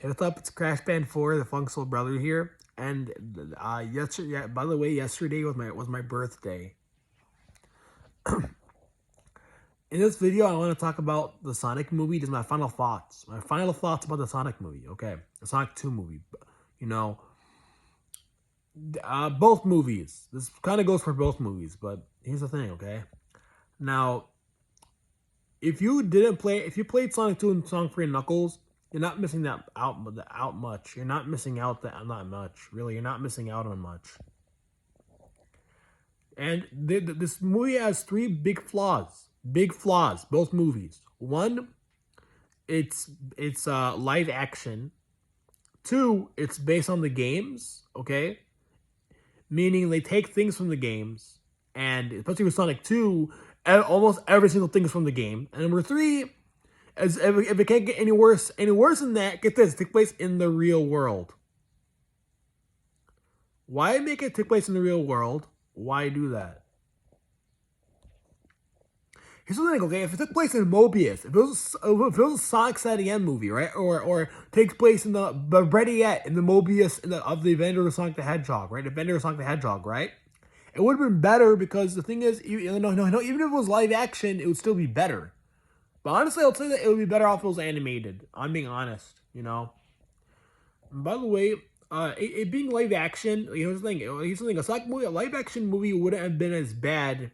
Hey, what's up? It's Crash Band 4, the Funk Soul Brother here. And yesterday, yeah, by the way, yesterday was my birthday. In this video, I want to talk about the Sonic movie. Just my final thoughts. My final thoughts about the Sonic movie. Okay, the Sonic 2 movie. You know, both movies. This kind of goes for both movies. But here's the thing. Okay, now if you played Sonic 2 and Sonic 3 and Knuckles, you're not missing out much. You're not missing out that not much. Really, you're not missing out on much. And this movie has three big flaws. Big flaws. Both movies. One, it's live action. Two, it's based on the games. Okay, meaning they take things from the games, and especially with Sonic 2, almost every single thing is from the game. And number three, as if it can't get any worse than that, get this, take place in the real world. Why make it take place in the real world? Why do that? Here's the thing, okay? If it took place in Mobius, if it was a Sonic 7 movie, right, or takes place in but better yet, in the Mobius of the Adventure of Sonic the Hedgehog, right, Adventure of Sonic the Hedgehog, right, it would have been better because the thing is, no, even if it was live action, it would still be better. But honestly, I'll say that it would be better off if it was animated. I'm being honest, you know. And by the way, it being live action, here's the thing. Here's the thing. A live action movie wouldn't have been as bad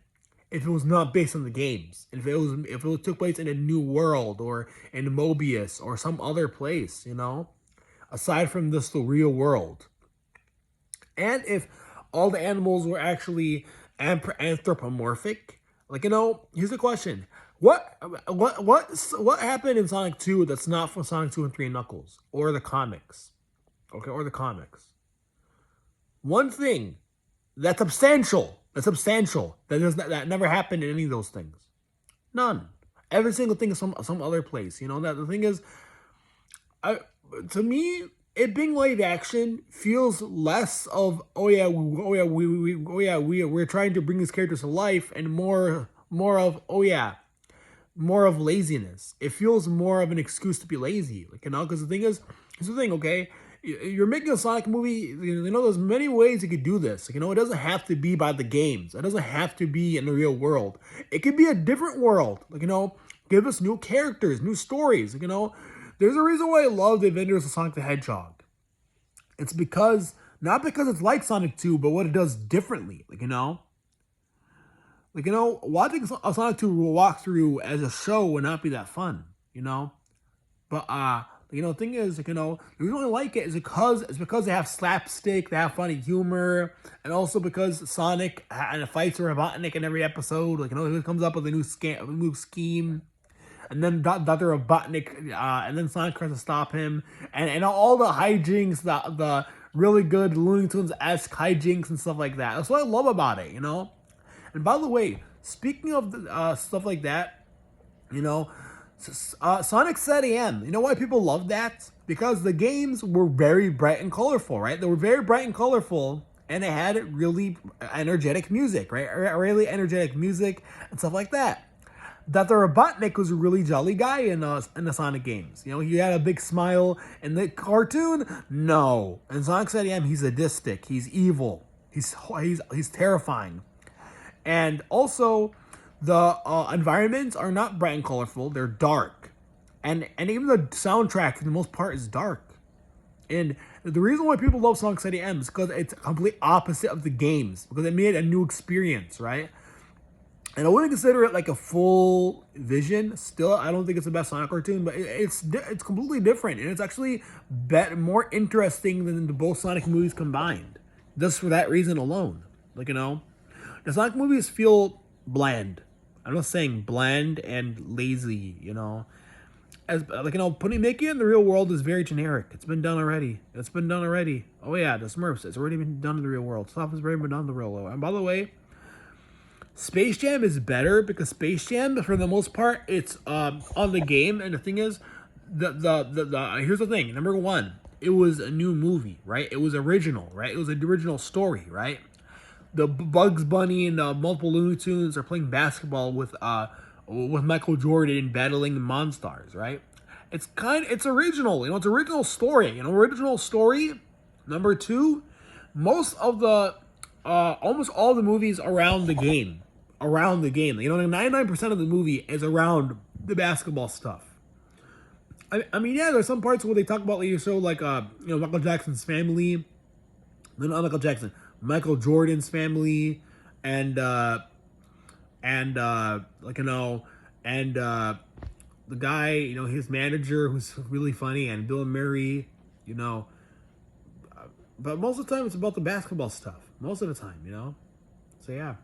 if it was not based on the games. If it took place in a new world or in Mobius or some other place, you know, aside from this the real world. And if all the animals were actually anthropomorphic, like, you know, here's the question: what happened in Sonic 2 that's not from Sonic 2 and 3 Knuckles or the comics? Okay, or the comics. One thing that never happened in any of those things. None. Every single thing is some other place. You know that the thing is, to me, it being live action feels less of we're trying to bring these characters to life, and more of more of laziness. It feels more of an excuse to be lazy, like, you know, because the thing is, here's the thing, okay? You're making a Sonic movie, you know, there's many ways you could do this. Like, you know, it doesn't have to be by the games. It doesn't have to be in the real world. It could be a different world. Like, you know, give us new characters, new stories. Like, you know, there's a reason why I love the Adventures of Sonic the Hedgehog. It's because, not because it's like Sonic 2, but what it does differently. Like, you know? Like, you know, watching a Sonic 2 walkthrough as a show would not be that fun, you know? But, you know, the thing is, like, you know, the reason I like it is because they have slapstick, they have funny humor, and also because Sonic and fights Robotnik in every episode. Like, you know, he comes up with a new scheme, and then Dr. Robotnik, and then Sonic tries to stop him, and all the hijinks, the really good Looney Tunes-esque hijinks and stuff like that. That's what I love about it, you know? And by the way, speaking of stuff like that, you know, Sonic 7, you know why people love that? Because the games were very bright and colorful, right? They were very bright and colorful, and they had really energetic music, right? Really energetic music and stuff like that. Dr. Robotnik was a really jolly guy in the Sonic games. You know, he had a big smile. In the cartoon, no. In Sonic 7, he's sadistic. He's evil. He's terrifying. And also, the environments are not bright and colorful. They're dark. And even the soundtrack, for the most part, is dark. And the reason why people love Sonic 7 is because it's complete opposite of the games. Because it made a new experience, right? And I wouldn't consider it like a full vision. Still, I don't think it's the best Sonic cartoon, but it's completely different, and it's actually more interesting than the both Sonic movies combined. Just for that reason alone, like, you know, the Sonic movies feel bland. I'm not saying bland and lazy, you know. As, like, you know, making it in the real world is very generic. It's been done already. Oh yeah, the Smurfs. It's already been done in the real world. Stuff has already been done in the real world. And by the way, Space Jam is better because Space Jam, for the most part, it's on the game. And the thing is, here's the thing. Number one, it was a new movie, right? It was original, right? It was an original story, right? The Bugs Bunny and multiple Looney Tunes are playing basketball with Michael Jordan battling the Monstars, right? it's original. You know, it's original story. You know, original story. Number two, most of the almost all the movies around the game. Around the game. You know, 99% of the movie is around the basketball stuff. I mean, yeah, there's some parts where they talk about like so like you know, Michael Jackson's family. No, not Michael Jackson. Michael Jordan's family and like you know and the guy, you know, his manager who's really funny, and Bill Murray, you know. But most of the time, it's about the basketball stuff. Most of the time, you know. So yeah,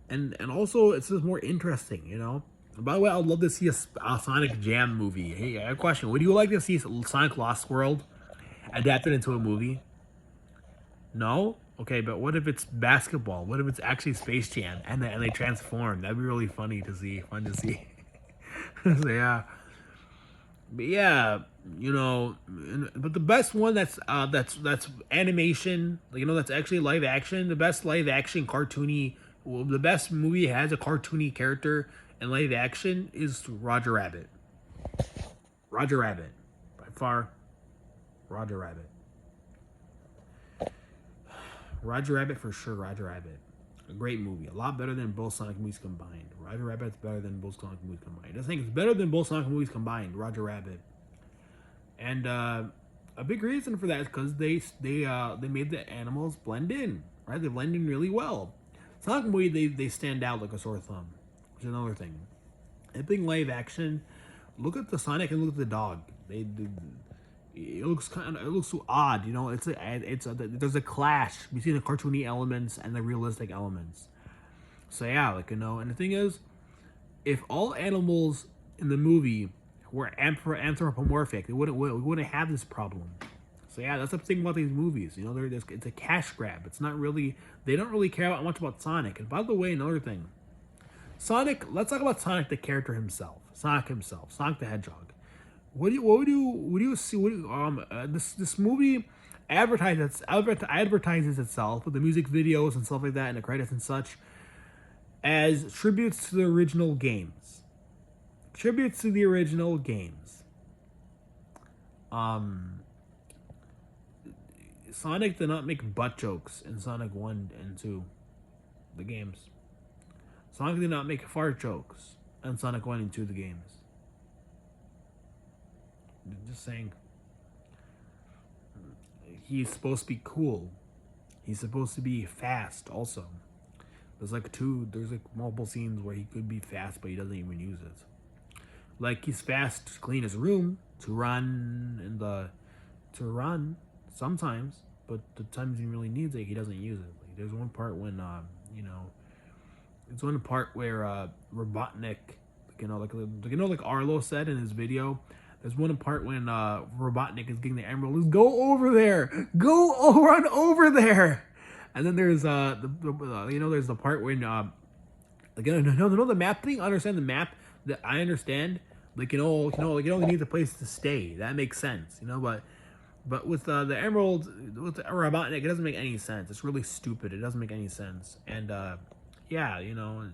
and also it's just more interesting, you know. And by the way, I'd love to see a Sonic Jam movie. Hey, I have a question. Would you like to see Sonic Lost World adapted into a movie? No? Okay, but what if it's basketball? What if it's actually Space Jam and they transform? That'd be really funny to see. Fun to see. So yeah. But yeah, you know, but the best one that's animation, like, you know, that's actually live action. The best live action cartoony, well, the best movie has a cartoony character in live action is Roger Rabbit. Roger Rabbit, by far, Roger Rabbit. Roger Rabbit for sure. Roger Rabbit, a great movie, a lot better than both Sonic movies combined. Roger Rabbit's better than both Sonic movies combined. I think it's better than both Sonic movies combined. Roger Rabbit. And a big reason for that is because they made the animals blend in, right? They blend in really well. Sonic movie they stand out like a sore thumb, which is another thing. I think live action, look at the Sonic and look at the dog. It looks it looks so odd, you know. There's a clash between the cartoony elements and the realistic elements. So yeah, like, you know, and the thing is, if all animals in the movie were anthropomorphic, we wouldn't have this problem. So yeah, that's the thing about these movies. You know, it's a cash grab. It's not really, they don't really care much about Sonic. And by the way, another thing, Sonic. Let's talk about Sonic the character himself. Sonic himself. Sonic the Hedgehog. Would you see? This movie advertises itself with the music videos and stuff like that and the credits and such as tributes to the original games. Tributes to the original games. Sonic did not make butt jokes in Sonic 1 and 2, the games. Sonic did not make fart jokes in Sonic 1 and 2, the games. Just saying. He's supposed to be cool. He's supposed to be fast also. There's like multiple scenes where he could be fast, but he doesn't even use it. Like, he's fast to clean his room, to run sometimes, but the times he really needs it, he doesn't use it. Like, there's one part when you know, it's one part where Robotnik, like Arlo said in his video. There's one part when Robotnik is getting the emerald. Go over there, run over there. And then there's there's the part when like, no, the map thing. I understand the map. That I understand. Like, you only need the place to stay. That makes sense, you know. But with the emerald, with the Robotnik, it doesn't make any sense. It's really stupid. It doesn't make any sense. And yeah, you know, it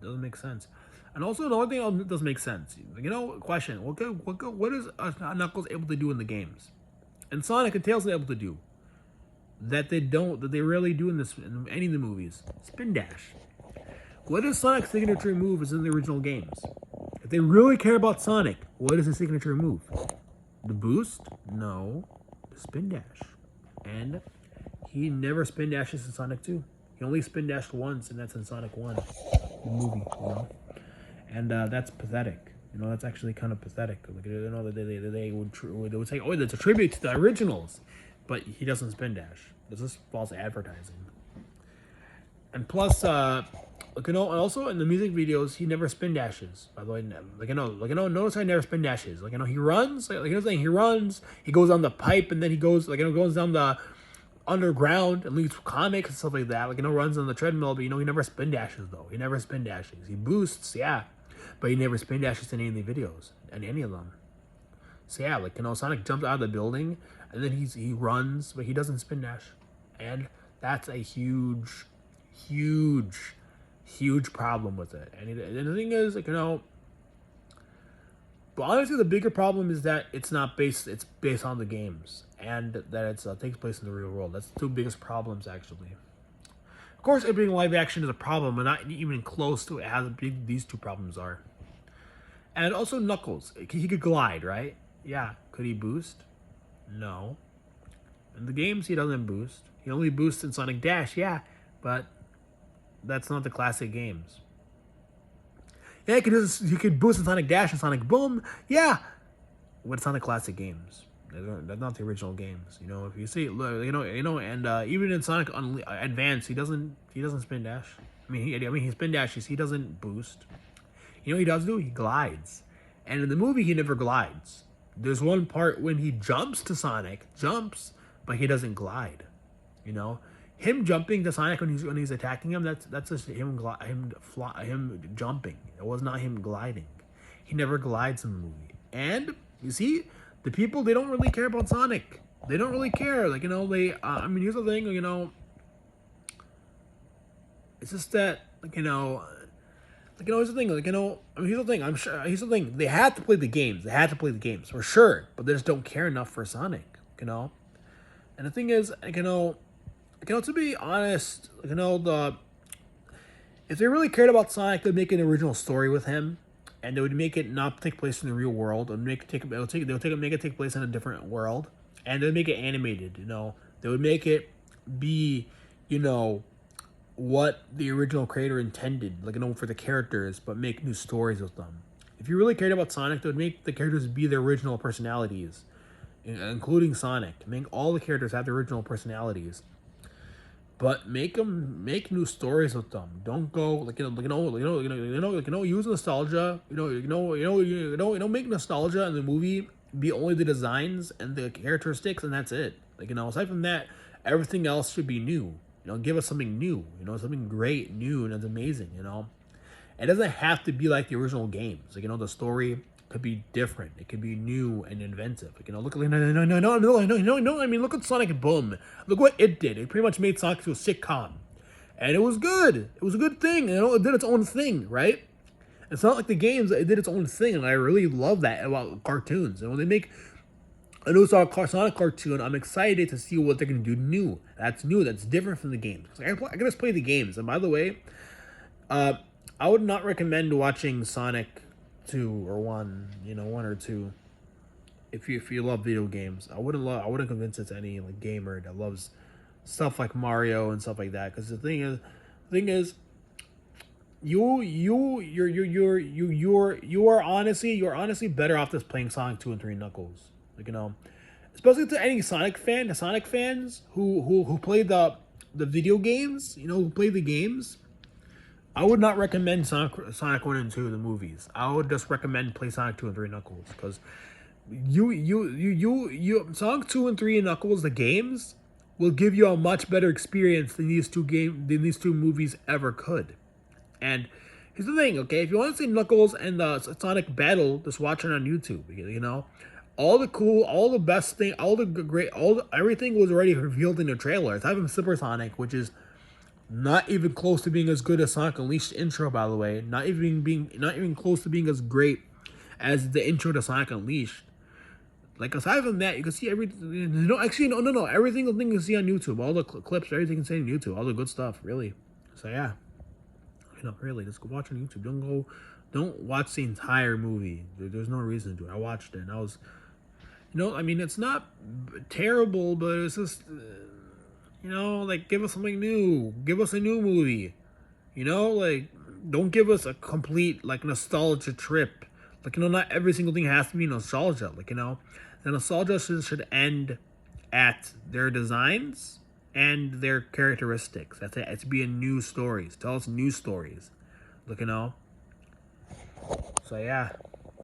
doesn't make sense. And also, the only thing that doesn't make sense, you know, question: what is Knuckles able to do in the games, and Sonic and Tails are able to do that they rarely do in any of the movies? Spin dash. What is Sonic's signature move is in the original games? If they really care about Sonic, what is his signature move? The boost? No, the spin dash. And he never spin dashes in Sonic 2. He only spin dashed once, and that's in Sonic 1, the movie, you know. And that's pathetic. You know, that's actually kind of pathetic. Like, you know, they would say, oh, that's a tribute to the originals, but he doesn't spin dash. This is false advertising. And plus, like, you know, and also in the music videos, he never spin dashes. By the way, notice I never spin dashes. Like, you know, he runs. Like, you know, saying he runs. He goes on the pipe, and then he goes, like, you know, goes down the underground and leaves comics and stuff like that. Like, you know, runs on the treadmill, but, you know, he never spin dashes though. He never spin dashes. He boosts, yeah, but he never spin dashes in any of the videos, and any of them. So yeah, like, you know, Sonic jumps out of the building and then he runs, but he doesn't spin dash, and that's a huge problem with it. And the thing is, like, you know, But honestly, the bigger problem is that it's based on the games, and that it takes place in the real world. That's the two biggest problems, actually. Of course, it being live action is a problem, but not even close to how big these two problems are. And also Knuckles, he could glide, right? Yeah. Could he boost? No. In the games, he doesn't boost. He only boosts in Sonic Dash, yeah, but that's not the classic games. Yeah, he could boost in Sonic Dash and Sonic Boom, yeah, but it's not the classic games. They're not the original games. You know, if you see, and even in Sonic Advance, he doesn't spin dash. He spin dashes. He doesn't boost. You know what he does do? He glides, and in the movie, he never glides. There's one part when he jumps to Sonic, but he doesn't glide. You know, him jumping to Sonic when he's attacking him. That's just him jumping. It was not him gliding. He never glides in the movie. And you see, the people, they don't really care about Sonic. They don't really care. Like, here's the thing. It's just that, here's the thing. Here's the thing. Here's the thing. They had to play the games. They had to play the games for sure. But they just don't care enough for Sonic. And the thing is, to be honest, if they really cared about Sonic, they'd make an original story with him, and they would make it not take place in the real world, and make it take place in a different world, and they'd make it animated. They would make it be, what the original creator intended, for the characters, but make new stories with them. If you really cared about Sonic, they would make the characters be their original personalities, including Sonic. Make all the characters have their original personalities, but make new stories with them. Don't go use nostalgia. Make nostalgia in the movie be only the designs and the characteristics, and that's it. Aside from that, everything else should be new. Give us something new. Something great, new, and it's amazing. It doesn't have to be like the original games. The story could be different. It could be new and inventive. Look at Sonic Boom. Look what it did. It pretty much made Sonic to a sitcom, and it was good. It was a good thing. It did its own thing, right? It's not like the games. It did its own thing, and I really love that about cartoons. And when they make a new Sonic cartoon, I'm excited to see what they're gonna do new. That's new. That's different from the games. I can just play the games. And by the way, I would not recommend watching Sonic 2 or 1, 1 or 2. If you love video games, I wouldn't convince it to any gamer that loves stuff like Mario and stuff like that. Because the thing is, you're honestly better off just playing Sonic 2 and 3 Knuckles. Especially to any Sonic fans who play the video games, who play the games. I would not recommend Sonic 1 and 2 the movies. I would just recommend play Sonic 2 and 3 Knuckles, because Sonic 2 and 3 Knuckles, the games, will give you a much better experience than these two movies ever could. And here's the thing, okay? If you want to see Knuckles and the Sonic battle, just watch it on YouTube. Everything was already revealed in the trailer. Aside from Super Sonic, which is not even close to being as good as Sonic Unleashed intro, by the way. Not even close to being as great as the intro to Sonic Unleashed. Aside from that, you can see everything. No. Every single thing you can see on YouTube, all the clips, everything you can see on YouTube, all the good stuff, really. So yeah, really, just go watch on YouTube. Don't watch the entire movie. There's no reason to do it. I watched it, and I was, it's not terrible, but it's just. Give us something new. Give us a new movie. Don't give us a complete, nostalgia trip. Not every single thing has to be nostalgia. The nostalgia should end at their designs and their characteristics. That's it. It's being new stories. Tell us new stories. So, yeah.